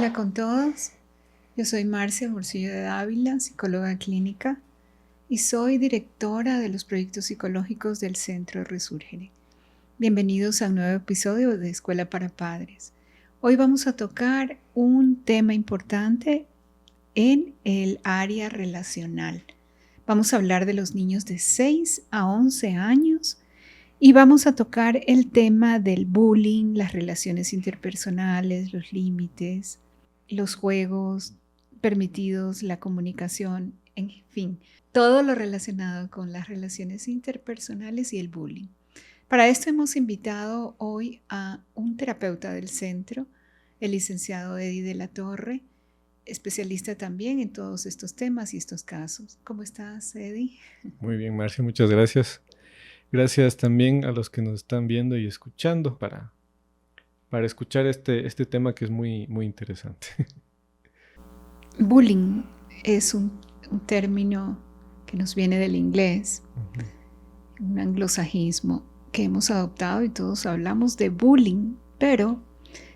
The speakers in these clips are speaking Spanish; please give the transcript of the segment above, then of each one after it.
Hola con todos, yo soy Marcia Morcillo de Dávila, psicóloga clínica y soy directora de los proyectos psicológicos del Centro Resúrgere. Bienvenidos a un nuevo episodio de Escuela para Padres. Hoy vamos a tocar un tema importante en el área relacional. Vamos a hablar de los niños de 6 a 11 años y vamos a tocar el tema del bullying, las relaciones interpersonales, los límites, los juegos permitidos, la comunicación, en fin, todo lo relacionado con las relaciones interpersonales y el bullying. Para esto hemos invitado hoy a un terapeuta del centro, el licenciado Eddie de la Torre, especialista también en todos estos temas y estos casos. ¿Cómo estás, Eddie? Muy bien, Marcia, muchas gracias. Gracias también a los que nos están viendo y escuchando para escuchar este tema que es muy interesante. Bullying es un término que nos viene del inglés, un anglosajismo que hemos adoptado y todos hablamos de bullying, pero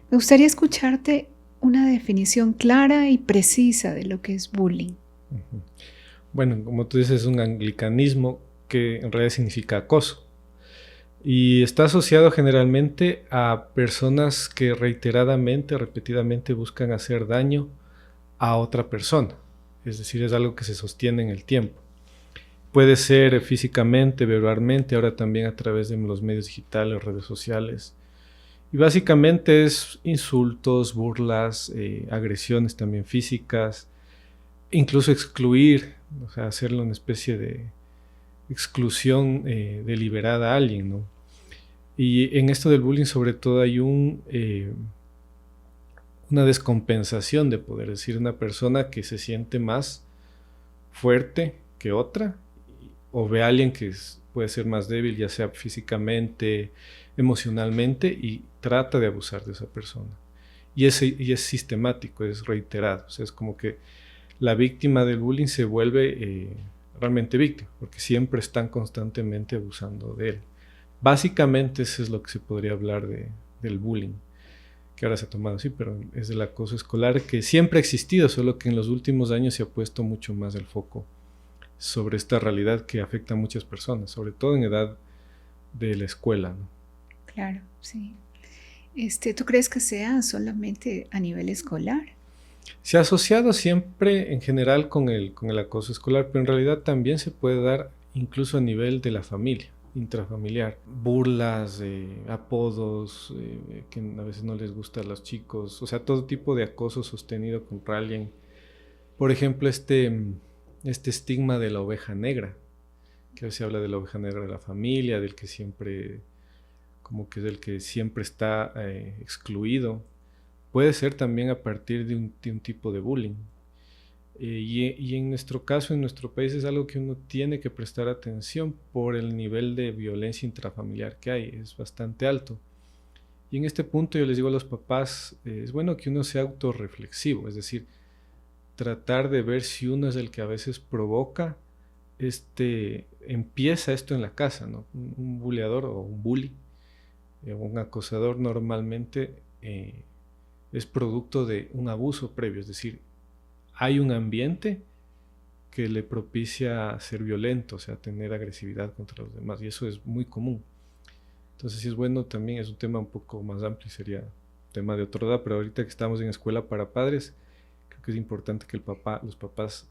me gustaría escucharte una definición clara y precisa de lo que es bullying. Bueno, como tú dices, es un anglicanismo que en realidad significa acoso y está asociado generalmente a personas que reiteradamente, repetidamente buscan hacer daño a otra persona, es decir, es algo que se sostiene en el tiempo. Puede ser físicamente, verbalmente, ahora también a través de los medios digitales, redes sociales. Y básicamente es insultos, burlas, agresiones también físicas, incluso excluir, o sea, hacerle una especie de exclusión deliberada a alguien, ¿no? Y en esto del bullying sobre todo hay una descompensación de poder, es decir, una persona que se siente más fuerte que otra o ve a alguien que puede ser más débil, ya sea físicamente, emocionalmente, y trata de abusar de esa persona. Y es sistemático, es reiterado. O sea, es como que la víctima del bullying se vuelve realmente víctima, porque siempre están constantemente abusando de él. Básicamente eso es lo que se podría hablar del bullying, que ahora se ha tomado así, pero es del acoso escolar que siempre ha existido, solo que en los últimos años se ha puesto mucho más el foco sobre esta realidad que afecta a muchas personas, sobre todo en edad de la escuela, ¿no? Claro, sí. ¿Tú crees que sea solamente a nivel escolar? Se ha asociado siempre en general con el acoso escolar, pero en realidad también se puede dar incluso a nivel de la familia, intrafamiliar. Burlas, apodos, que a veces no les gusta a los chicos, o sea, todo tipo de acoso sostenido contra alguien. Por ejemplo, este estigma de la oveja negra, que a veces se habla de la oveja negra de la familia, del que siempre, como que del que siempre está excluido. Puede ser también a partir de un tipo de bullying. Y en nuestro caso, en nuestro país, es algo que uno tiene que prestar atención por el nivel de violencia intrafamiliar que hay, es bastante alto. Y en este punto yo les digo a los papás, es bueno que uno sea autorreflexivo, es decir, tratar de ver si uno es el que a veces provoca, empieza esto en la casa, ¿no? Un buleador o un bully, un acosador normalmente es producto de un abuso previo, es decir, hay un ambiente que le propicia ser violento, o sea, tener agresividad contra los demás, y eso es muy común. Entonces, sí es bueno también, es un tema un poco más amplio, sería tema de otro día, pero ahorita que estamos en escuela para padres, creo que es importante que los papás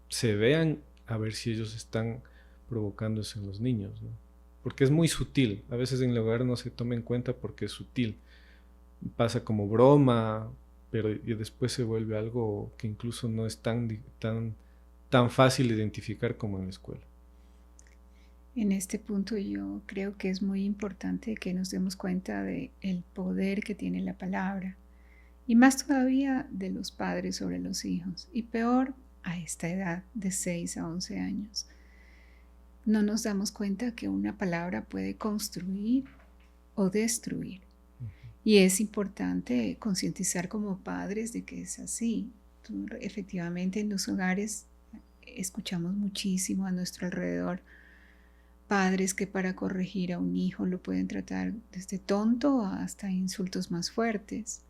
se vean a ver si ellos están provocando eso en los niños, ¿no? Porque es muy sutil, a veces en el hogar no se toma en cuenta porque es sutil, pasa como broma, pero y después se vuelve algo que incluso no es tan fácil de identificar como en la escuela. En este punto yo creo que es muy importante que nos demos cuenta del poder que tiene la palabra y más todavía de los padres sobre los hijos y peor a esta edad de 6 a 11 años. No nos damos cuenta que una palabra puede construir o destruir. Y es importante concientizar como padres de que es así. Efectivamente, en los hogares escuchamos muchísimo a nuestro alrededor padres que para corregir a un hijo lo pueden tratar desde tonto hasta insultos más fuertes.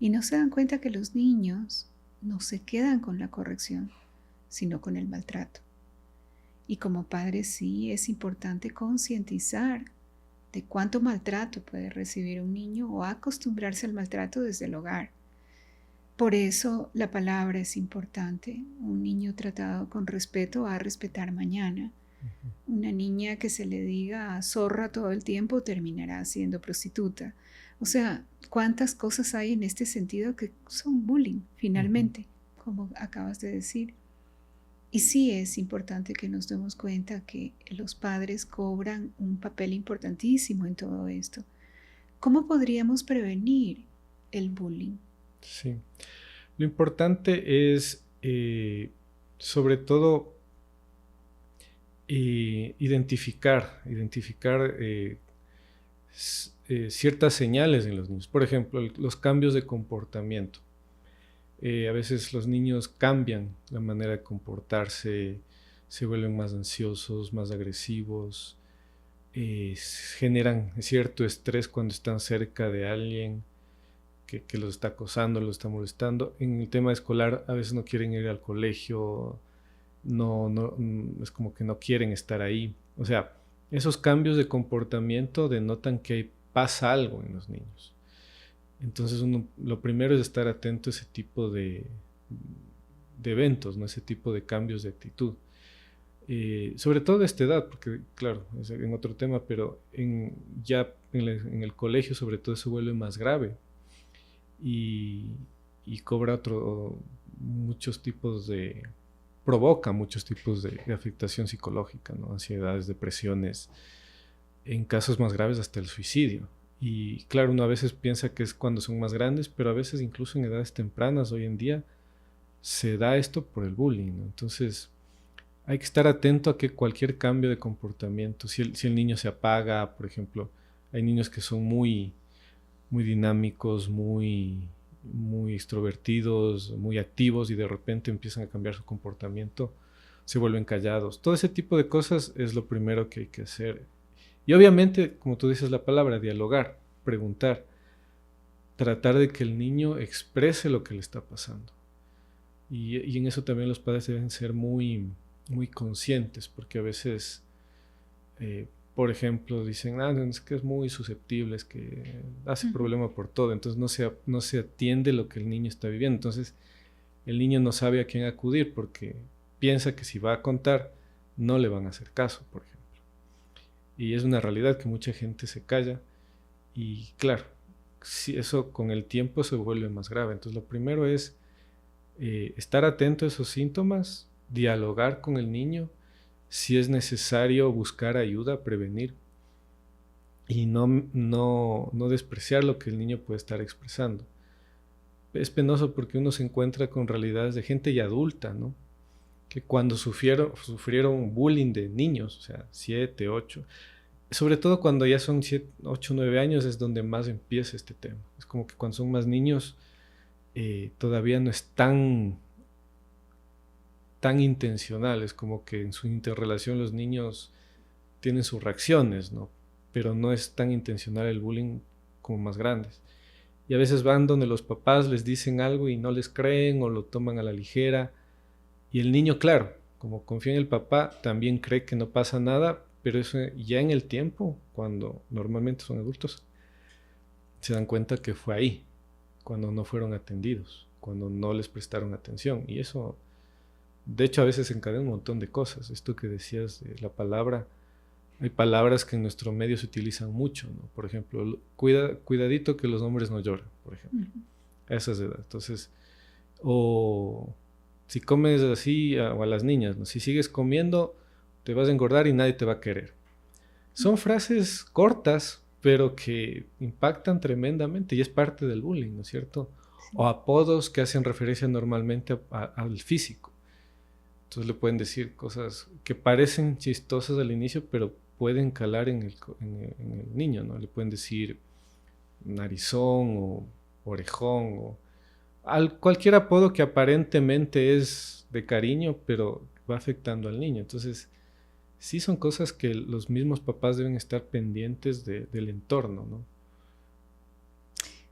Y no se dan cuenta que los niños no se quedan con la corrección, sino con el maltrato. Y como padres sí es importante concientizar de cuánto maltrato puede recibir un niño o acostumbrarse al maltrato desde el hogar. Por eso la palabra es importante. Un niño tratado con respeto va a respetar mañana. Una niña que se le diga zorra todo el tiempo terminará siendo prostituta. O sea, ¿cuántas cosas hay en este sentido que son bullying finalmente, como acabas de decir? Y sí es importante que nos demos cuenta que los padres cobran un papel importantísimo en todo esto. ¿Cómo podríamos prevenir el bullying? Sí. Lo importante es, sobre todo, identificar ciertas señales en los niños. Por ejemplo, los cambios de comportamiento. A veces los niños cambian la manera de comportarse, se vuelven más ansiosos, más agresivos, generan cierto estrés cuando están cerca de alguien que los está acosando, los está molestando. En el tema escolar a veces no quieren ir al colegio, es como que no quieren estar ahí. O sea, esos cambios de comportamiento denotan que pasa algo en los niños. Entonces lo primero es estar atento a ese tipo de eventos, ¿no? Ese tipo de cambios de actitud. Sobre todo de esta edad, porque claro, es en otro tema, pero ya en el colegio sobre todo se vuelve más grave y cobra muchos tipos provoca muchos tipos de afectación psicológica, ¿no? Ansiedades, depresiones, en casos más graves hasta el suicidio. Y claro, uno a veces piensa que es cuando son más grandes, pero a veces incluso en edades tempranas hoy en día se da esto por el bullying, ¿no? Entonces hay que estar atento a que cualquier cambio de comportamiento, si el niño se apaga, por ejemplo, hay niños que son muy dinámicos, muy extrovertidos, muy activos y de repente empiezan a cambiar su comportamiento, se vuelven callados. Todo ese tipo de cosas es lo primero que hay que hacer. Y obviamente, como tú dices la palabra, dialogar, preguntar, tratar de que el niño exprese lo que le está pasando. Y en eso también los padres deben ser muy conscientes, porque a veces, por ejemplo, dicen, es que es muy susceptible, es que hace problema por todo, entonces no se atiende lo que el niño está viviendo. Entonces el niño no sabe a quién acudir porque piensa que si va a contar, no le van a hacer caso, por ejemplo. Y es una realidad que mucha gente se calla y claro, si eso con el tiempo se vuelve más grave. Entonces lo primero es estar atento a esos síntomas, dialogar con el niño, si es necesario buscar ayuda, prevenir y no despreciar lo que el niño puede estar expresando. Es penoso porque uno se encuentra con realidades de gente ya adulta, ¿no? Que cuando sufrieron bullying de niños, o sea, 7, 8, sobre todo cuando ya son 7, 8, 9 años es donde más empieza este tema. Es como que cuando son más niños todavía no es tan intencional, es como que en su interrelación los niños tienen sus reacciones, ¿no? Pero no es tan intencional el bullying como más grandes. Y a veces van donde los papás les dicen algo y no les creen o lo toman a la ligera. Y el niño, claro, como confía en el papá, también cree que no pasa nada, pero eso ya en el tiempo, cuando normalmente son adultos, se dan cuenta que fue ahí, cuando no fueron atendidos, cuando no les prestaron atención. Y eso, de hecho, a veces encadena un montón de cosas. Esto que decías de la palabra, hay palabras que en nuestro medio se utilizan mucho, ¿no? Por ejemplo, cuidadito que los hombres no lloran, por ejemplo, a esas edades. Entonces, o si comes así, o a las niñas, ¿no? Si sigues comiendo, te vas a engordar y nadie te va a querer. Son frases cortas, pero que impactan tremendamente y es parte del bullying, ¿no es cierto? Sí. O apodos que hacen referencia normalmente al físico. Entonces le pueden decir cosas que parecen chistosas al inicio, pero pueden calar en el niño, ¿no? Le pueden decir narizón o orejón o cualquier apodo que aparentemente es de cariño, pero va afectando al niño. Entonces, sí son cosas que los mismos papás deben estar pendientes del entorno, ¿no?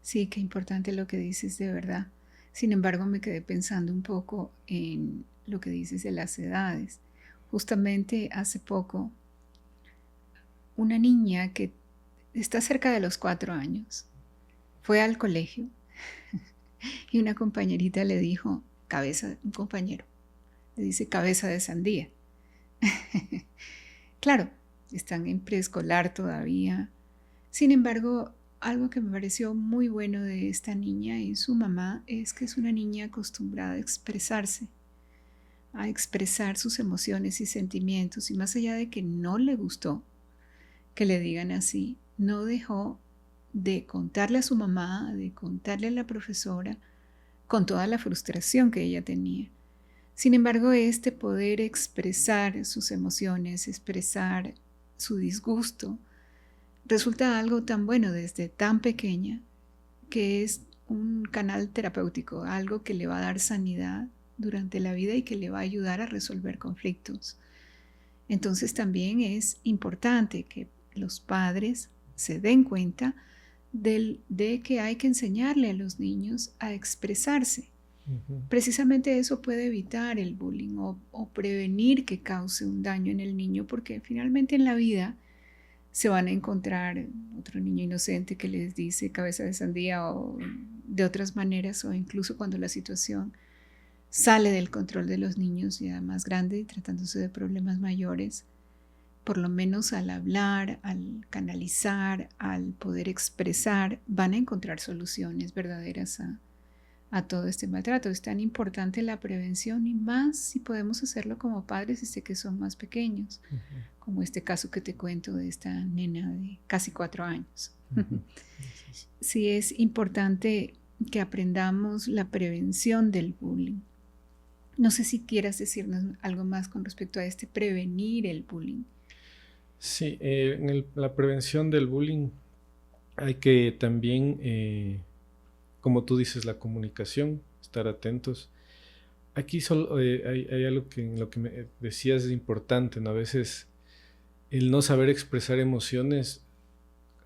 Sí, qué importante lo que dices de verdad. Sin embargo, me quedé pensando un poco en lo que dices de las edades. Justamente hace poco, una niña que está cerca de los 4 años fue al colegio y una compañerita le dijo, un compañero, le dice cabeza de sandía. Claro, están en preescolar todavía. Sin embargo, algo que me pareció muy bueno de esta niña y su mamá es que es una niña acostumbrada a expresar sus emociones y sentimientos, y más allá de que no le gustó que le digan así, no dejó de contarle a su mamá, de contarle a la profesora, con toda la frustración que ella tenía. Sin embargo, este poder expresar sus emociones, expresar su disgusto, resulta algo tan bueno desde tan pequeña que es un canal terapéutico, algo que le va a dar sanidad durante la vida y que le va a ayudar a resolver conflictos. Entonces también es importante que los padres se den cuenta de que hay que enseñarle a los niños a expresarse. Precisamente eso puede evitar el bullying o prevenir que cause un daño en el niño, porque finalmente en la vida se van a encontrar otro niño inocente que les dice cabeza de sandía o de otras maneras, o incluso cuando la situación sale del control de los niños ya más grandes y tratándose de problemas mayores, por lo menos al hablar, al canalizar, al poder expresar, van a encontrar soluciones verdaderas a todo este maltrato. Es tan importante la prevención y más si podemos hacerlo como padres desde que son más pequeños, como este caso que te cuento de esta nena de casi 4 años. Sí, es importante que aprendamos la prevención del bullying. No sé si quieras decirnos algo más con respecto a prevenir el bullying. Sí, la prevención del bullying hay que también, como tú dices, la comunicación, estar atentos. Aquí solo hay algo que en lo que me decías es importante, ¿no? A veces el no saber expresar emociones,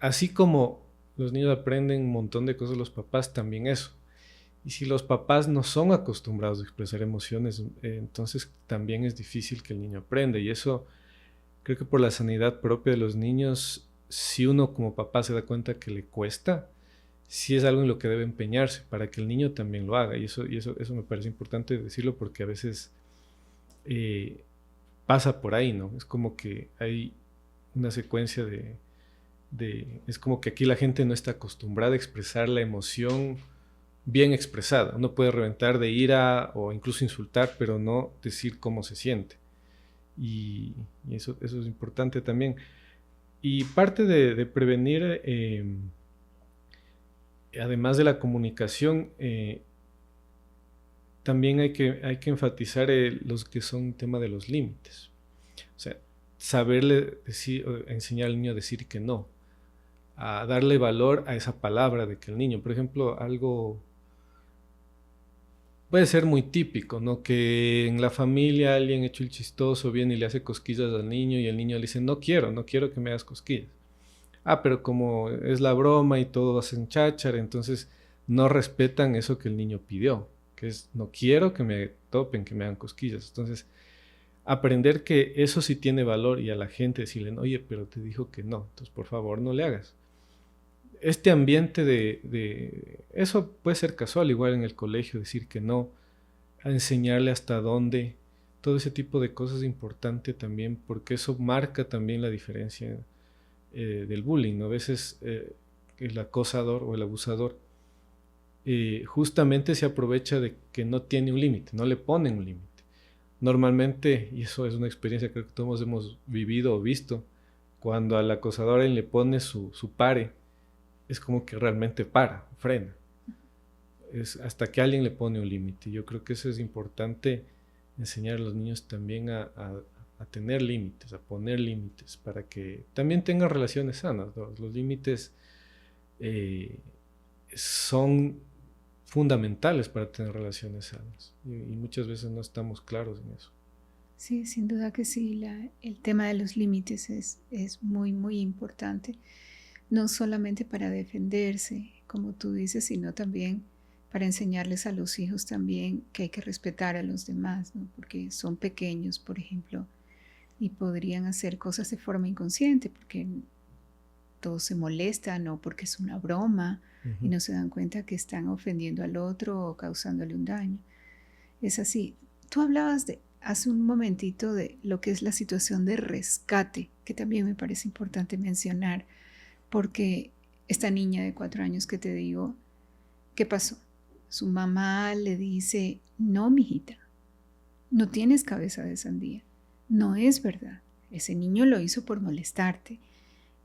así como los niños aprenden un montón de cosas, los papás también eso. Y si los papás no son acostumbrados a expresar emociones, entonces también es difícil que el niño aprenda. Y eso creo que por la sanidad propia de los niños, si uno como papá se da cuenta que le cuesta, sí es algo en lo que debe empeñarse para que el niño también lo haga. Y eso me parece importante decirlo porque a veces eh, pasa por ahí, ¿no? Es como que hay una secuencia es como que aquí la gente no está acostumbrada a expresar la emoción bien expresada. Uno puede reventar de ira o incluso insultar, pero no decir cómo se siente. Y eso es importante también. Y parte de prevenir, además de la comunicación, también hay que enfatizar los que son tema de los límites. O sea, saberle decir, enseñar al niño a decir que no, a darle valor a esa palabra de que el niño, por ejemplo, algo puede ser muy típico, ¿no? Que en la familia alguien hecho el chistoso viene y le hace cosquillas al niño y el niño le dice, no quiero que me hagas cosquillas. Ah, pero como es la broma y todo hacen cháchara, entonces no respetan eso que el niño pidió, que es, no quiero que me topen, que me hagan cosquillas. Entonces, aprender que eso sí tiene valor y a la gente decirle, oye, pero te dijo que no, entonces por favor no le hagas. Este ambiente eso puede ser casual, igual en el colegio, decir que no, a enseñarle hasta dónde, todo ese tipo de cosas es importante también, porque eso marca también la diferencia del bullying, ¿no? A veces el acosador o el abusador justamente se aprovecha de que no tiene un límite, no le ponen un límite. Normalmente, y eso es una experiencia que creo que todos hemos vivido o visto, cuando al acosador le pone su pare, es como que realmente frena. Es hasta que alguien le pone un límite. Yo creo que eso es importante, enseñar a los niños también a tener límites, a poner límites, para que también tengan relaciones sanas, ¿no? Los límites son fundamentales para tener relaciones sanas y muchas veces no estamos claros en eso. Sí, sin duda que sí, el tema de los límites es muy, muy importante. no solamente para defenderse, como tú dices, sino también para enseñarles a los hijos también que hay que respetar a los demás, ¿no? Porque son pequeños, por ejemplo, y podrían hacer cosas de forma inconsciente, porque todos se molestan o porque es una broma y Ujú. no se dan cuenta que están ofendiendo al otro o causándole un daño. Es así. Tú hablabas hace un momentito de lo que es la situación de rescate, que también me parece importante mencionar, porque esta niña de 4 años que te digo, ¿qué pasó? Su mamá le dice, no, mijita, no tienes cabeza de sandía. No es verdad. Ese niño lo hizo por molestarte.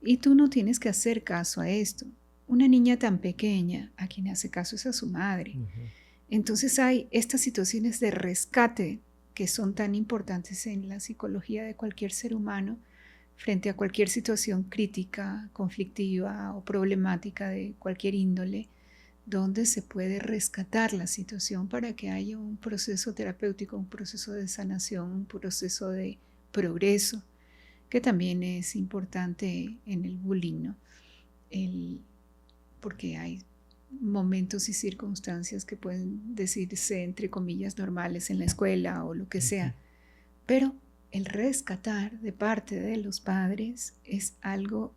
Y tú no tienes que hacer caso a esto. Una niña tan pequeña, a quien hace caso es a su madre. Ujú. Entonces hay estas situaciones de rescate que son tan importantes en la psicología de cualquier ser humano frente a cualquier situación crítica, conflictiva o problemática de cualquier índole, donde se puede rescatar la situación para que haya un proceso terapéutico, un proceso de sanación, un proceso de progreso, que también es importante en el bullying, ¿no? Porque hay momentos y circunstancias que pueden decirse, entre comillas, normales en la escuela o lo que Ujú. sea, pero el rescatar de parte de los padres es algo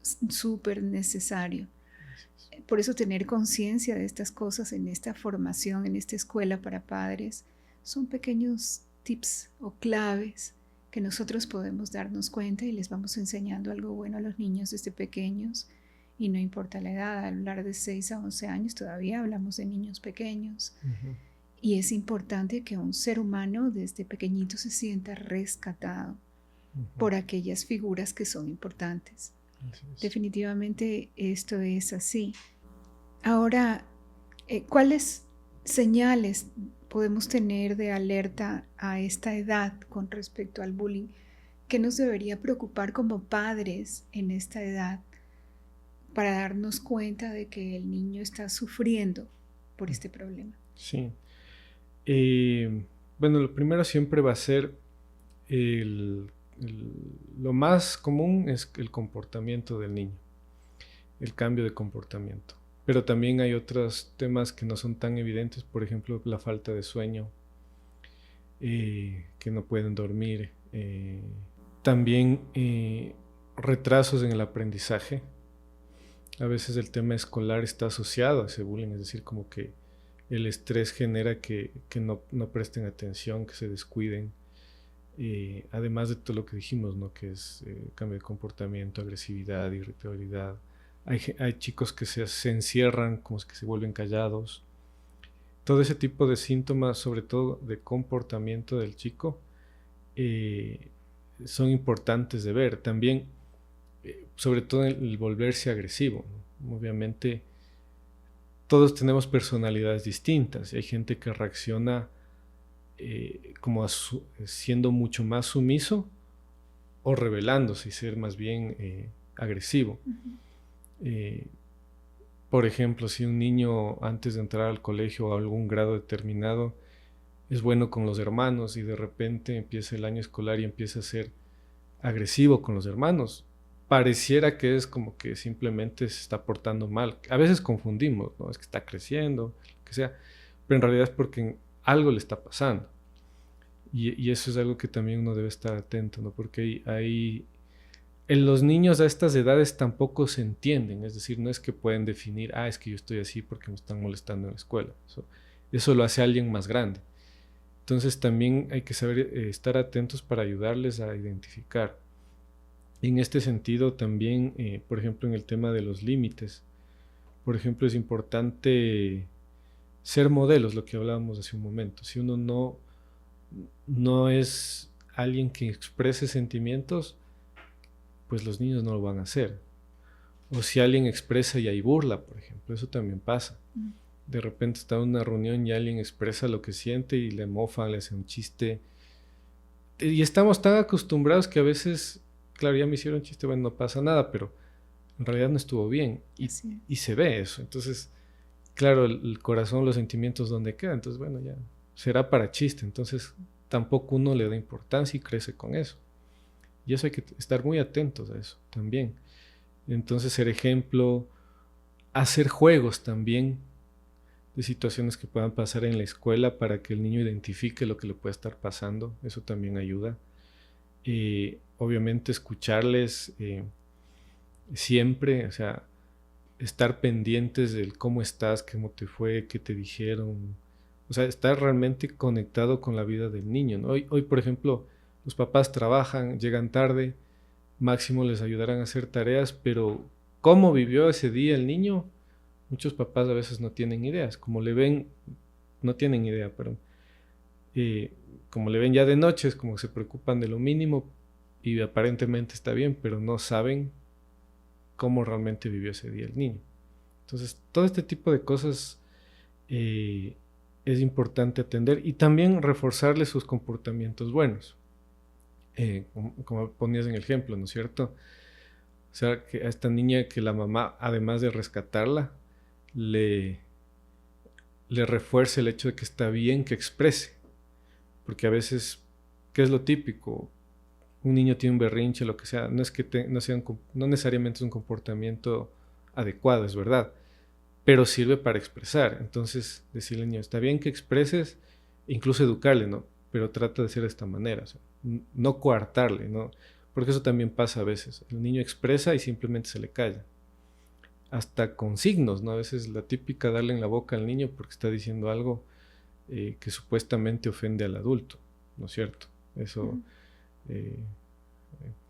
súper necesario. Así es. Por eso tener conciencia de estas cosas en esta formación, en esta escuela para padres, son pequeños tips o claves que nosotros podemos darnos cuenta y les vamos enseñando algo bueno a los niños desde pequeños. Y no importa la edad, al hablar de 6 a 11 años todavía hablamos de niños pequeños. Ujú. Y es importante que un ser humano desde pequeñito se sienta rescatado Ujú. por aquellas figuras que son importantes. Así es. Definitivamente esto es así. Ahora, ¿cuáles señales podemos tener de alerta a esta edad con respecto al bullying? ¿Qué nos debería preocupar como padres en esta edad para darnos cuenta de que el niño está sufriendo por este problema? Sí. Eh, bueno, lo primero siempre va a ser lo más común es el comportamiento del niño, el cambio de comportamiento. Pero también hay otros temas que no son tan evidentes, por ejemplo, la falta de sueño, que no pueden dormir. También retrasos en el aprendizaje. A veces el tema escolar está asociado a ese bullying, es decir, como que el estrés genera que no presten atención, que se descuiden. Además de todo lo que dijimos, ¿no? Que es cambio de comportamiento, agresividad, irritabilidad. Hay chicos que se encierran, como que se vuelven callados. Todo ese tipo de síntomas, sobre todo de comportamiento del chico, eh, son importantes de ver. También, sobre todo el volverse agresivo, ¿no? Obviamente, todos tenemos personalidades distintas y hay gente que reacciona como siendo mucho más sumiso o rebelándose y ser más bien agresivo. Ujú. Eh, por ejemplo, si un niño antes de entrar al colegio o a algún grado determinado es bueno con los hermanos y de repente empieza el año escolar y empieza a ser agresivo con los hermanos, pareciera que es como que simplemente se está portando mal. A veces confundimos, ¿no? Es que está creciendo, lo que sea, pero en realidad es porque algo le está pasando. Y eso es algo que también uno debe estar atento, ¿no? Porque en los niños a estas edades tampoco se entienden, es decir, no es que pueden definir, es que yo estoy así porque me están molestando en la escuela. Eso lo hace alguien más grande. Entonces también hay que saber estar atentos para ayudarles a identificar. En este sentido también, por ejemplo, en el tema de los límites, por ejemplo, es importante ser modelos, lo que hablábamos hace un momento. Si uno no es alguien que exprese sentimientos, pues los niños no lo van a hacer. O si alguien expresa y hay burla, por ejemplo, eso también pasa. Mm. De repente está en una reunión y alguien expresa lo que siente y le mofan, le hacen un chiste. Y estamos tan acostumbrados que a veces, claro, ya me hicieron chiste, bueno, no pasa nada, pero en realidad no estuvo bien. Así es. Y se ve eso. Entonces, claro, el corazón, los sentimientos, ¿dónde quedan? Entonces, bueno, ya será para chiste. Entonces, tampoco uno le da importancia y crece con eso. Y eso hay que estar muy atentos a eso también. Entonces, ser ejemplo, hacer juegos también de situaciones que puedan pasar en la escuela para que el niño identifique lo que le puede estar pasando, eso también ayuda. Obviamente escucharles siempre, o sea, estar pendientes del cómo estás, cómo te fue, qué te dijeron, o sea, estar realmente conectado con la vida del niño, ¿no? Hoy, por ejemplo, los papás trabajan, llegan tarde, máximo les ayudarán a hacer tareas, pero cómo vivió ese día el niño, muchos papás a veces no tienen ideas, como le ven, no tienen idea, pero como le ven ya de noche, es como que se preocupan de lo mínimo y aparentemente está bien, pero no saben cómo realmente vivió ese día el niño. Entonces, todo este tipo de cosas eh, es importante atender y también reforzarle sus comportamientos buenos. Como ponías en el ejemplo, ¿no es cierto? O sea, que a esta niña que la mamá, además de rescatarla, le, le refuerce el hecho de que está bien que exprese. Porque a veces, ¿qué es lo típico? Un niño tiene un berrinche, lo que sea, no es que no necesariamente es un comportamiento adecuado, es verdad, pero sirve para expresar. Entonces, decirle al niño, está bien que expreses, incluso educarle, ¿no? Pero trata de ser de esta manera, o sea, no coartarle, ¿no? Porque eso también pasa a veces. El niño expresa y simplemente se le calla. Hasta con signos, ¿no? A veces la típica darle en la boca al niño porque está diciendo algo que supuestamente ofende al adulto, ¿no es cierto? Eso, eh,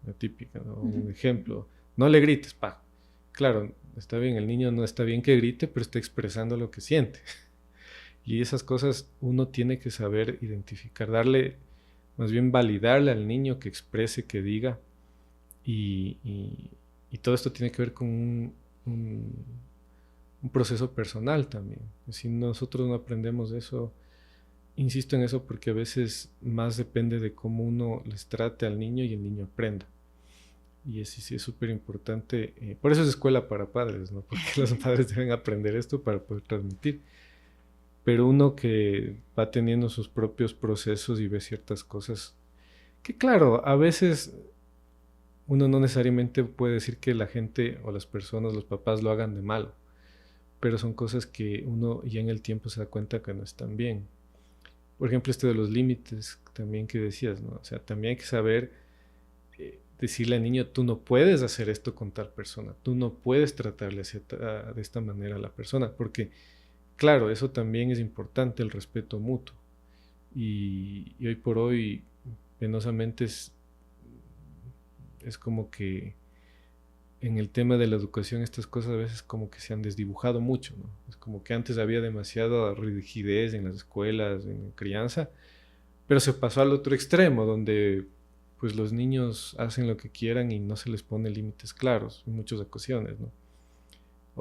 la típica, ¿no? Un ejemplo, no le grites, pa. Claro, está bien, el niño no está bien que grite, pero está expresando lo que siente. Y esas cosas uno tiene que saber identificar, darle, más bien validarle al niño que exprese, que diga. Y todo esto tiene que ver con un, un proceso personal también. Si nosotros no aprendemos de eso, insisto en eso porque a veces más depende de cómo uno les trate al niño y el niño aprenda. Y eso sí es súper importante. Por eso es escuela para padres, ¿no? Porque los padres deben aprender esto para poder transmitir. Pero uno que va teniendo sus propios procesos y ve ciertas cosas, que claro, a veces uno no necesariamente puede decir que la gente o las personas, los papás lo hagan de malo, pero son cosas que uno ya en el tiempo se da cuenta que no están bien. Por ejemplo, este de los límites también que decías, ¿no? O sea, también hay que saber decirle al niño, tú no puedes hacer esto con tal persona, tú no puedes tratarle de esta manera a la persona, porque claro, eso también es importante, el respeto mutuo. Y hoy por hoy, penosamente, es como que en el tema de la educación estas cosas a veces como que se han desdibujado mucho, ¿no? Es como que antes había demasiada rigidez en las escuelas, en crianza, pero se pasó al otro extremo, donde pues los niños hacen lo que quieran y no se les pone límites claros en muchas ocasiones, ¿no?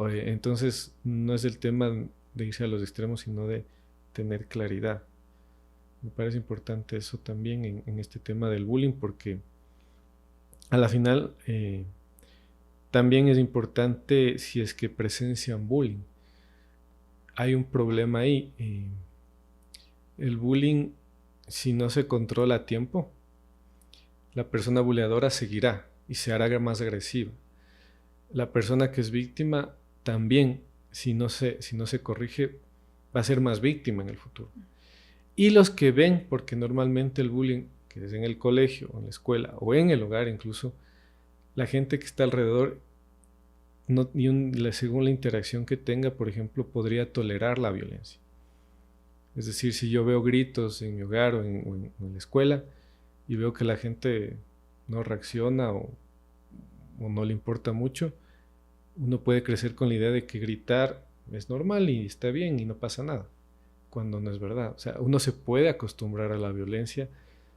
Entonces no es el tema de irse a los extremos, sino de tener claridad. Me parece importante eso también en este tema del bullying, porque a la final también es importante si es que presencian bullying. Hay un problema ahí. El bullying, si no se controla a tiempo, la persona buleadora seguirá y se hará más agresiva. La persona que es víctima también, si no se corrige, va a ser más víctima en el futuro. Y los que ven, porque normalmente el bullying, que es en el colegio, en la escuela o en el hogar incluso, la gente que está alrededor, no, según la interacción que tenga, por ejemplo, podría tolerar la violencia. Es decir, si yo veo gritos en mi hogar o en la escuela y veo que la gente no reacciona o no le importa mucho, uno puede crecer con la idea de que gritar es normal y está bien y no pasa nada, cuando no es verdad. O sea, uno se puede acostumbrar a la violencia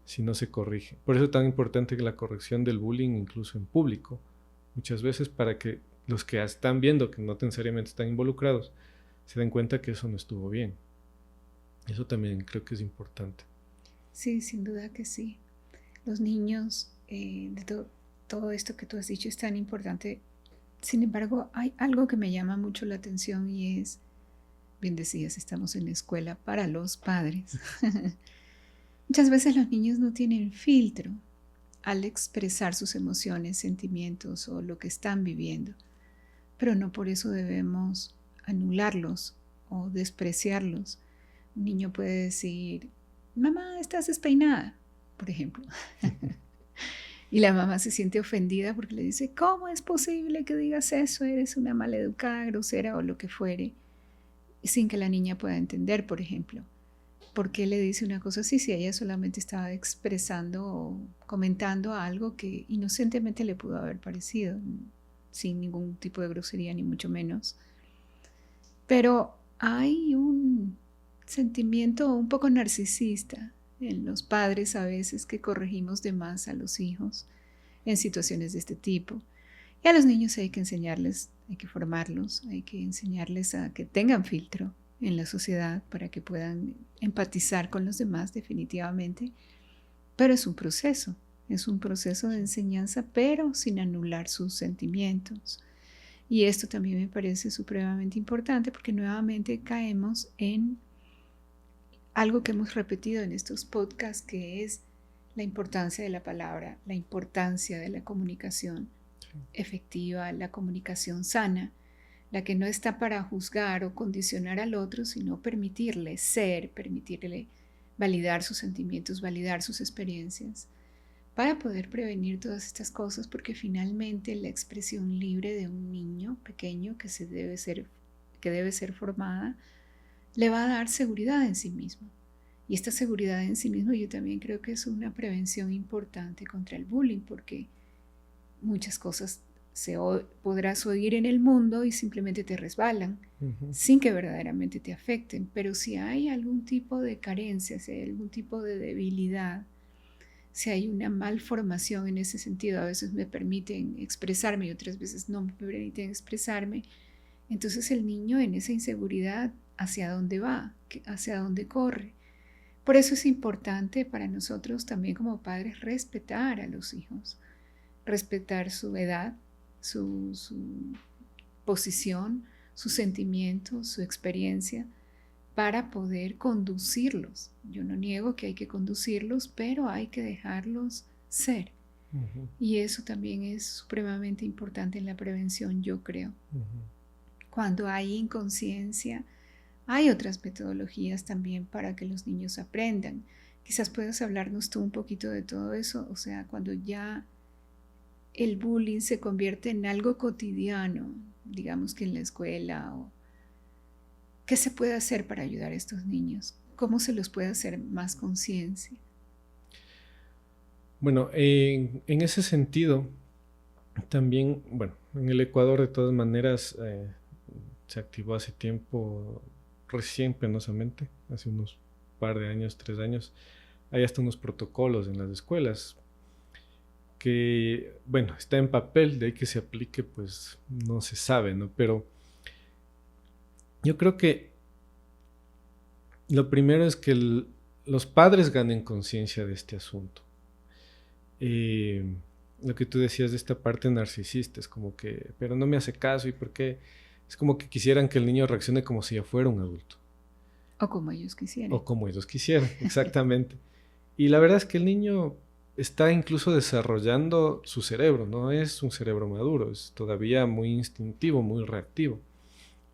si no se corrige. Por eso es tan importante que la corrección del bullying, incluso en público, muchas veces para que los que están viendo, que no necesariamente están involucrados, se den cuenta que eso no estuvo bien. Eso también creo que es importante. Sí, sin duda que sí. Los niños, todo esto que tú has dicho es tan importante. Sin embargo, hay algo que me llama mucho la atención y es, bien decías, estamos en la escuela para los padres. Muchas veces los niños no tienen filtro al expresar sus emociones, sentimientos o lo que están viviendo. Pero no por eso debemos anularlos o despreciarlos. Un niño puede decir, mamá, estás despeinada, por ejemplo. Y la mamá se siente ofendida porque le dice, ¿cómo es posible que digas eso? Eres una maleducada, grosera o lo que fuere. Sin que la niña pueda entender, por ejemplo. ¿Por qué le dice una cosa así si ella solamente estaba expresando o comentando algo que inocentemente le pudo haber parecido, sin ningún tipo de grosería ni mucho menos? Pero hay un sentimiento un poco narcisista en los padres a veces que corregimos de más a los hijos en situaciones de este tipo. Y a los niños hay que enseñarles, hay que formarlos, hay que enseñarles a que tengan filtro en la sociedad para que puedan empatizar con los demás definitivamente. Pero es un proceso de enseñanza, pero sin anular sus sentimientos. Y esto también me parece supremamente importante porque nuevamente caemos en algo que hemos repetido en estos podcasts, que es la importancia de la palabra, la importancia de la comunicación efectiva, la comunicación sana, la que no está para juzgar o condicionar al otro, sino permitirle ser, permitirle validar sus sentimientos, validar sus experiencias, para poder prevenir todas estas cosas, porque finalmente la expresión libre de un niño pequeño que debe ser formada, le va a dar seguridad en sí mismo. Y esta seguridad en sí mismo yo también creo que es una prevención importante contra el bullying, porque muchas cosas podrás oír en el mundo y simplemente te resbalan, sin que verdaderamente te afecten. Pero si hay algún tipo de carencia, si hay algún tipo de debilidad, si hay una malformación en ese sentido, a veces me permiten expresarme y otras veces no me permiten expresarme, entonces el niño en esa inseguridad, ¿hacia dónde va? ¿Hacia dónde corre? Por eso es importante para nosotros también como padres respetar a los hijos, respetar su edad, su posición, sus sentimientos, su experiencia, para poder conducirlos. Yo no niego que hay que conducirlos, pero hay que dejarlos ser. Y eso también es supremamente importante en la prevención, yo creo. Cuando hay inconsciencia, hay otras metodologías también para que los niños aprendan. Quizás puedas hablarnos tú un poquito de todo eso, o sea, cuando ya el bullying se convierte en algo cotidiano, digamos que en la escuela, o ¿qué se puede hacer para ayudar a estos niños? ¿Cómo se los puede hacer más conciencia? Bueno, en ese sentido, también, bueno, en el Ecuador de todas maneras se activó hace tiempo, recién penosamente, hace unos par de años, 3 años, hay hasta unos protocolos en las escuelas que, bueno, está en papel, de ahí que se aplique, pues no se sabe, ¿no? Pero yo creo que lo primero es que los padres ganen conciencia de este asunto. Lo que tú decías de esta parte narcisista, es como que, pero no me hace caso, ¿y por qué? Es como que quisieran que el niño reaccione como si ya fuera un adulto. O como ellos quisieran. O como ellos quisieran, exactamente. Y la verdad es que el niño está incluso desarrollando su cerebro, no es un cerebro maduro, es todavía muy instintivo, muy reactivo.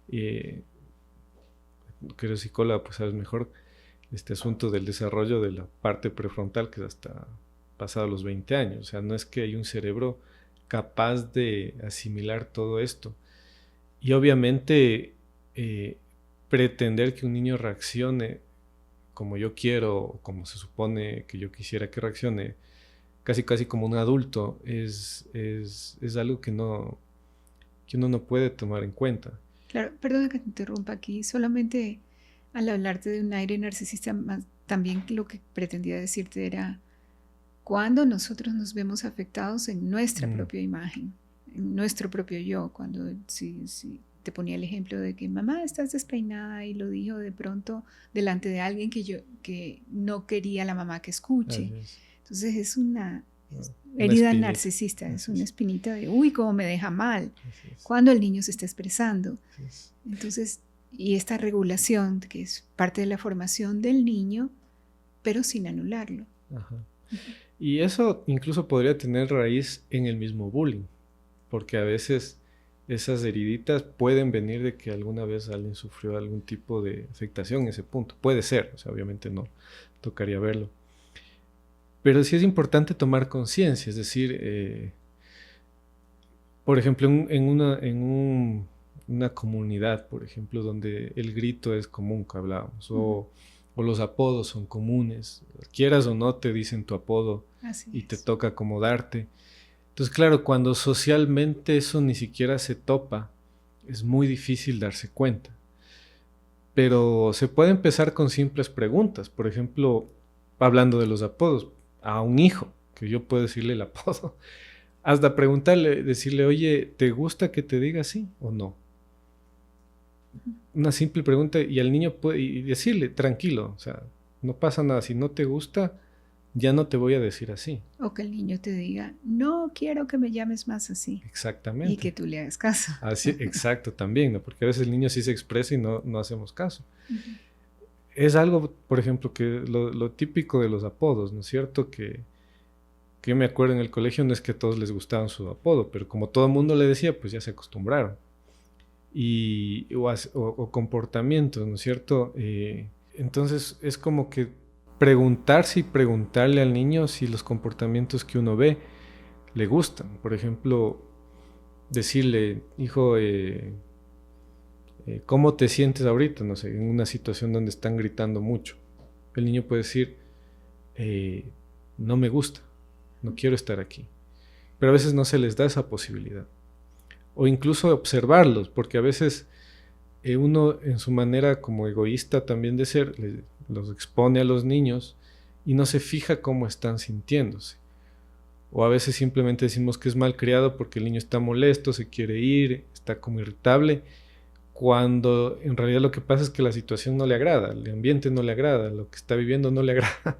Que eres psicóloga, pues sabes mejor este asunto del desarrollo de la parte prefrontal, que es hasta pasado los 20 años. O sea, no es que hay un cerebro capaz de asimilar todo esto. Y obviamente pretender que un niño reaccione como yo quiero, o como se supone que yo quisiera que reaccione, casi como un adulto, es algo que uno no puede tomar en cuenta. Claro, perdona que te interrumpa aquí, solamente al hablarte de un aire narcisista, también lo que pretendía decirte era cuando nosotros nos vemos afectados en nuestra propia imagen, en nuestro propio yo, cuando si te ponía el ejemplo de que mamá estás despeinada y lo dijo de pronto delante de alguien que no quería la mamá que escuche. Entonces es una herida narcisista, es una espinita de uy, cómo me deja mal cuando el niño se está expresando. Entonces, y esta regulación que es parte de la formación del niño, pero sin anularlo. Y eso incluso podría tener raíz en el mismo bullying, porque a veces esas heriditas pueden venir de que alguna vez alguien sufrió algún tipo de afectación en ese punto. Puede ser, o sea, obviamente no tocaría verlo. Pero sí es importante tomar conciencia, es decir, por ejemplo, una comunidad, por ejemplo, donde el grito es común, que hablábamos, o los apodos son comunes, quieras o no te dicen tu apodo y te toca acomodarte. Entonces, claro, cuando socialmente eso ni siquiera se topa, es muy difícil darse cuenta. Pero se puede empezar con simples preguntas. Por ejemplo, hablando de los apodos, a un hijo, que yo puedo decirle el apodo, hasta preguntarle, decirle, oye, ¿te gusta que te diga así o no? Una simple pregunta y al niño puede y decirle, tranquilo, o sea, no pasa nada, si no te gusta, ya no te voy a decir así. O que el niño te diga, no quiero que me llames más así. Exactamente. Y que tú le hagas caso. Así, exacto, también, ¿no? Porque a veces el niño sí se expresa y no hacemos caso. Es algo, por ejemplo, que lo típico de los apodos, ¿no es cierto? Que yo me acuerdo en el colegio no es que a todos les gustaban su apodo, pero como todo el mundo le decía, pues ya se acostumbraron. O comportamientos, ¿no es cierto? Entonces es como que preguntarse y preguntarle al niño si los comportamientos que uno ve le gustan. Por ejemplo, decirle, hijo, ¿cómo te sientes ahorita? No sé, en una situación donde están gritando mucho. El niño puede decir, no me gusta, no quiero estar aquí. Pero a veces no se les da esa posibilidad. O incluso observarlos, porque a veces uno en su manera como egoísta también de ser, los expone a los niños y no se fija cómo están sintiéndose. O a veces simplemente decimos que es malcriado porque el niño está molesto, se quiere ir, está como irritable, cuando en realidad lo que pasa es que la situación no le agrada, el ambiente no le agrada, lo que está viviendo no le agrada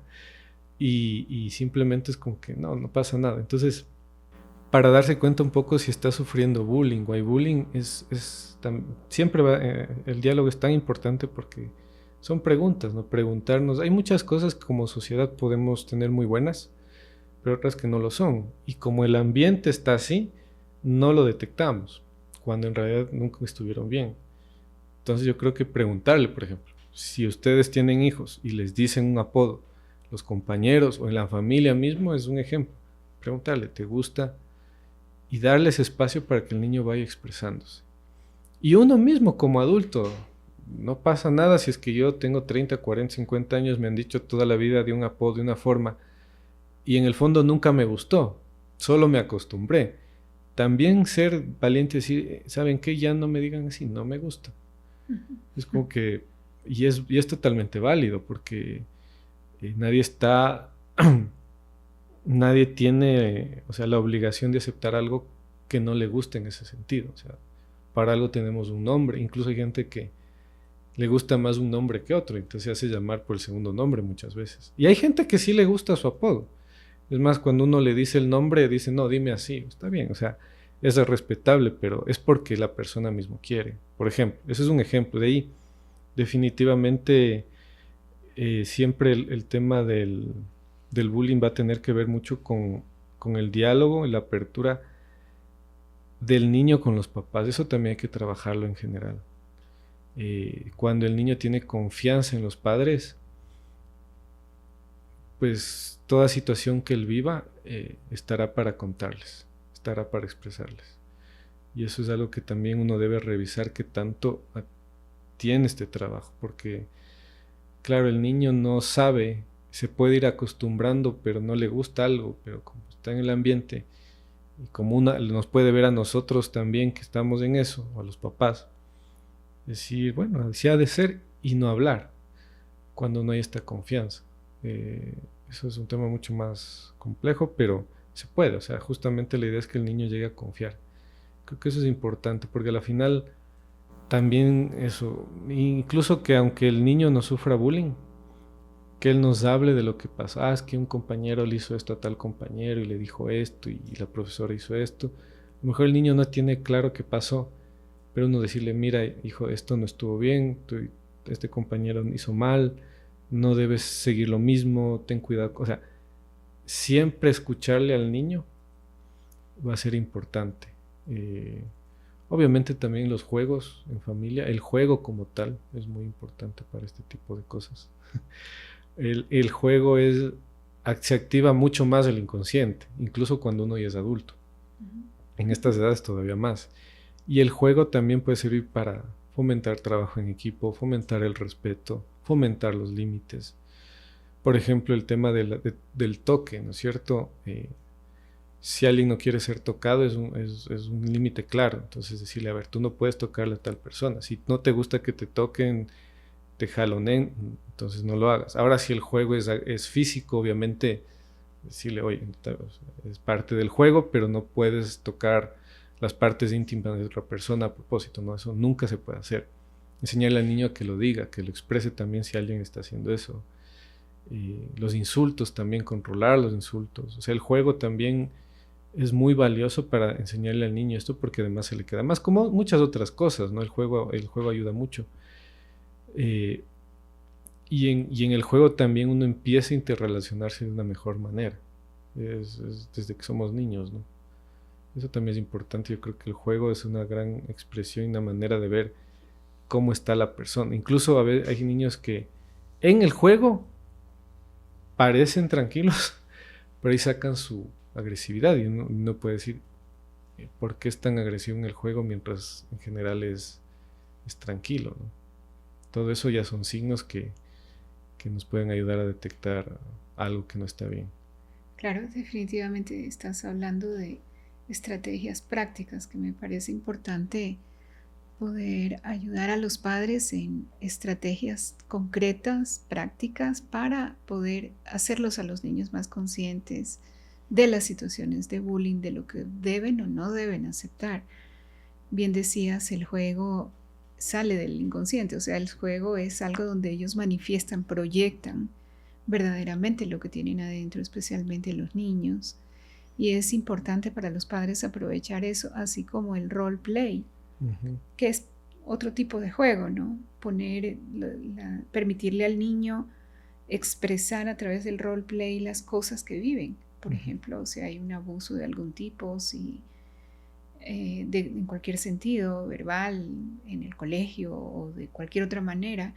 y simplemente es como que no pasa nada. Entonces, para darse cuenta un poco si está sufriendo bullying o hay bullying, siempre el diálogo es tan importante porque son preguntas, ¿no? Preguntarnos, hay muchas cosas que como sociedad podemos tener muy buenas, pero otras que no lo son. Y como el ambiente está así, no lo detectamos, cuando en realidad nunca estuvieron bien. Entonces yo creo que preguntarle, por ejemplo, si ustedes tienen hijos y les dicen un apodo, los compañeros o en la familia mismo es un ejemplo. Preguntarle, ¿te gusta? Y darles espacio para que el niño vaya expresándose. Y uno mismo como adulto, no pasa nada si es que yo tengo 30, 40, 50 años, me han dicho toda la vida de un apodo, de una forma, y en el fondo nunca me gustó, solo me acostumbré. También ser valiente y decir, ¿saben qué? Ya no me digan así, no me gusta. Es como que, y es totalmente válido, porque nadie está, nadie tiene, o sea, la obligación de aceptar algo que no le guste en ese sentido. O sea, para algo tenemos un nombre, incluso hay gente que le gusta más un nombre que otro, entonces se hace llamar por el segundo nombre muchas veces. Y hay gente que sí le gusta su apodo. Es más, cuando uno le dice el nombre, dice, no, dime así, está bien, o sea, es respetable, pero es porque la persona mismo quiere. Por ejemplo, ese es un ejemplo. De ahí, definitivamente, siempre el tema del bullying va a tener que ver mucho con el diálogo y la apertura del niño con los papás. Eso también hay que trabajarlo en general. Cuando el niño tiene confianza en los padres, pues toda situación que él viva estará para contarles, estará para expresarles. Y eso es algo que también uno debe revisar qué tanto tiene este trabajo, porque claro, el niño no sabe, se puede ir acostumbrando, pero no le gusta algo, pero como está en el ambiente y como nos puede ver a nosotros también que estamos en eso, o a los papás, decir, bueno, así ha de ser y no hablar cuando no hay esta confianza. Eso es un tema mucho más complejo, pero se puede, o sea, justamente la idea es que el niño llegue a confiar. Creo que eso es importante, porque al final también eso, incluso que aunque el niño no sufra bullying, que él nos hable de lo que pasó. Es que un compañero le hizo esto a tal compañero y le dijo esto y la profesora hizo esto. A lo mejor el niño no tiene claro qué pasó, pero uno decirle, mira, hijo, esto no estuvo bien, este compañero hizo mal, no debes seguir lo mismo, ten cuidado. O sea, siempre escucharle al niño va a ser importante. Obviamente también los juegos en familia, el juego como tal es muy importante para este tipo de cosas. El juego se activa mucho más el inconsciente, incluso cuando uno ya es adulto. En estas edades todavía más. Y el juego también puede servir para fomentar trabajo en equipo, fomentar el respeto, fomentar los límites. Por ejemplo, el tema del toque, ¿no es cierto? Si alguien no quiere ser tocado es un límite claro. Entonces decirle, a ver, tú no puedes tocarle a tal persona. Si no te gusta que te toquen, te jalonen, entonces no lo hagas. Ahora, si el juego es físico, obviamente decirle, oye, es parte del juego, pero no puedes tocar las partes íntimas de otra persona a propósito, ¿no? Eso nunca se puede hacer. Enseñarle al niño a que lo diga, que lo exprese también si alguien está haciendo eso. Los insultos también, controlar los insultos. O sea, el juego también es muy valioso para enseñarle al niño esto porque además se le queda más, como muchas otras cosas, ¿no? El juego ayuda mucho. Y en el juego también uno empieza a interrelacionarse de una mejor manera. Es desde que somos niños, ¿no? Eso también es importante. Yo creo que el juego es una gran expresión y una manera de ver cómo está la persona. Incluso a veces hay niños que en el juego parecen tranquilos, pero ahí sacan su agresividad y uno puede decir por qué es tan agresivo en el juego mientras en general es tranquilo, ¿no? Todo eso ya son signos que nos pueden ayudar a detectar algo que no está bien. Claro, definitivamente estás hablando de estrategias prácticas que me parece importante poder ayudar a los padres en estrategias concretas, prácticas, para poder hacerlos a los niños más conscientes de las situaciones de bullying, de lo que deben o no deben aceptar. Bien decías, el juego sale del inconsciente, o sea, el juego es algo donde ellos manifiestan, proyectan verdaderamente lo que tienen adentro, especialmente los niños. Y es importante para los padres aprovechar eso, así como el role play, que es otro tipo de juego, ¿no? Permitirle al niño expresar a través del role play las cosas que viven. Por ejemplo, si hay un abuso de algún tipo, si en cualquier sentido, verbal, en el colegio o de cualquier otra manera,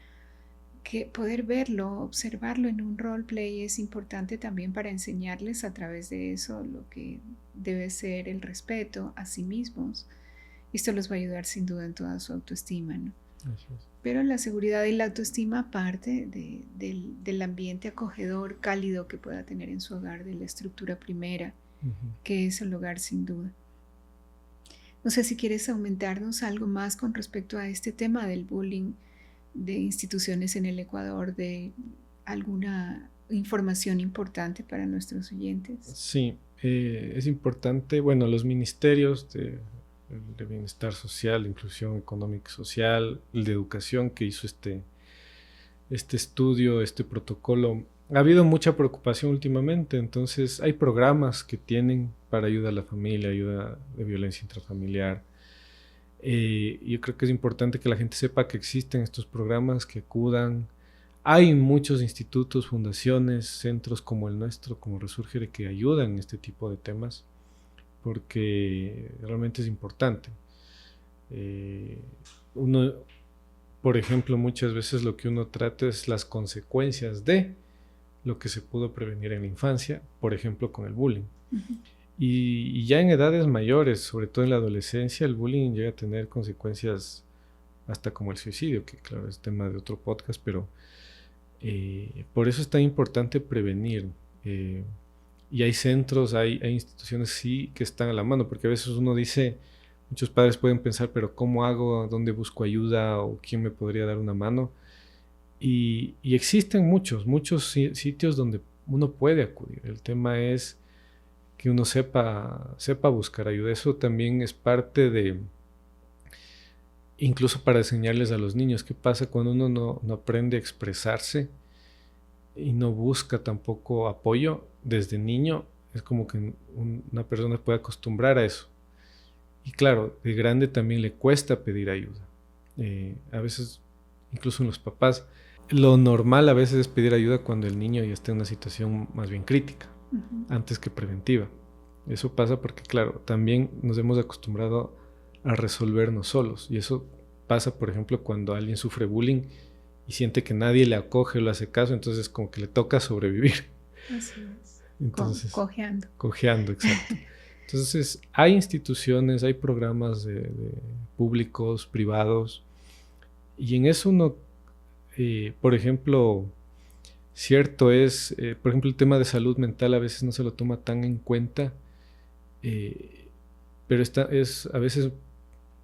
que poder verlo, observarlo en un roleplay es importante también para enseñarles a través de eso lo que debe ser el respeto a sí mismos. Esto los va a ayudar sin duda en toda su autoestima, ¿no? Pero la seguridad y la autoestima parte del ambiente acogedor, cálido que pueda tener en su hogar, de la estructura primera, que es el hogar sin duda. No sé si quieres aumentarnos algo más con respecto a este tema del bullying de instituciones en el Ecuador, de alguna información importante para nuestros oyentes. Sí, es importante, bueno, los ministerios de bienestar social, inclusión económica y social, el de educación que hizo este estudio, este protocolo. Ha habido mucha preocupación últimamente, entonces hay programas que tienen para ayuda a la familia, ayuda de violencia intrafamiliar. Yo creo que es importante que la gente sepa que existen estos programas, que acudan. Hay muchos institutos, fundaciones, centros como el nuestro, como Resurgere, que ayudan en este tipo de temas, porque realmente es importante. Uno, por ejemplo, muchas veces lo que uno trata es las consecuencias de lo que se pudo prevenir en la infancia, por ejemplo, con el bullying. Y ya en edades mayores, sobre todo en la adolescencia, el bullying llega a tener consecuencias hasta como el suicidio, que claro es tema de otro podcast, pero por eso es tan importante prevenir. Y hay centros, hay instituciones sí que están a la mano, porque a veces uno dice, muchos padres pueden pensar, pero ¿cómo hago? ¿Dónde busco ayuda? ¿O quién me podría dar una mano? Y existen muchos sitios donde uno puede acudir. El tema es que uno sepa buscar ayuda. Eso también es parte de, incluso para enseñarles a los niños, qué pasa cuando uno no aprende a expresarse y no busca tampoco apoyo desde niño. Es como que una persona puede acostumbrar a eso. Y claro, de grande también le cuesta pedir ayuda. A veces, incluso en los papás, lo normal a veces es pedir ayuda cuando el niño ya está en una situación más bien crítica. antes que preventiva. Eso pasa porque, claro, también nos hemos acostumbrado a resolvernos solos. Y eso pasa, por ejemplo, cuando alguien sufre bullying y siente que nadie le acoge o le hace caso, entonces como que le toca sobrevivir. Así es. Entonces, Cojeando. Cojeando, exacto. Entonces, hay instituciones, hay programas de públicos, privados, y en eso uno, por ejemplo, cierto es, por ejemplo, el tema de salud mental a veces no se lo toma tan en cuenta, pero es a veces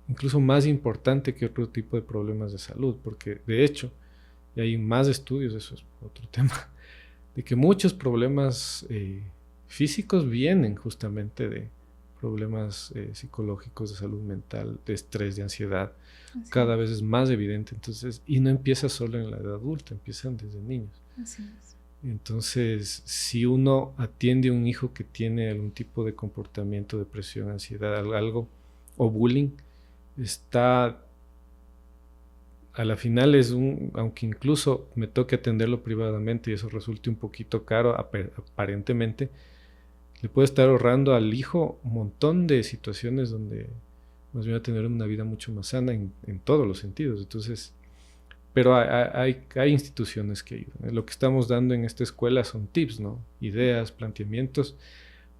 incluso más importante que otro tipo de problemas de salud, porque de hecho, y hay más estudios, eso es otro tema, de que muchos problemas físicos vienen justamente de problemas psicológicos, de salud mental, de estrés, de ansiedad. Así cada vez es más evidente. Entonces, y no empieza solo en la edad adulta, empiezan desde niños. Así es. Entonces, si uno atiende a un hijo que tiene algún tipo de comportamiento, depresión, ansiedad, algo, o bullying, está, a la final es aunque incluso me toque atenderlo privadamente y eso resulte un poquito caro, aparentemente, le puede estar ahorrando al hijo un montón de situaciones donde más bien va a tener una vida mucho más sana en todos los sentidos. Entonces, pero hay instituciones que ayudan. Lo que estamos dando en esta escuela son tips, ¿no? Ideas, planteamientos,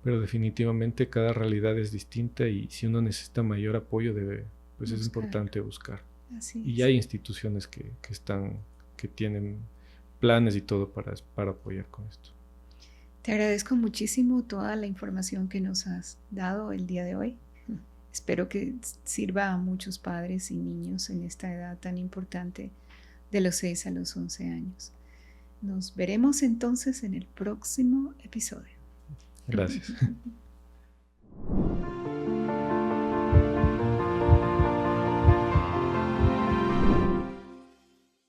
pero definitivamente cada realidad es distinta y si uno necesita mayor apoyo pues es importante buscar. Así es. Y hay instituciones que tienen planes y todo para apoyar con esto. Te agradezco muchísimo toda la información que nos has dado el día de hoy. Espero que sirva a muchos padres y niños en esta edad tan importante de los 6 a los 11 años. Nos veremos entonces en el próximo episodio. Gracias.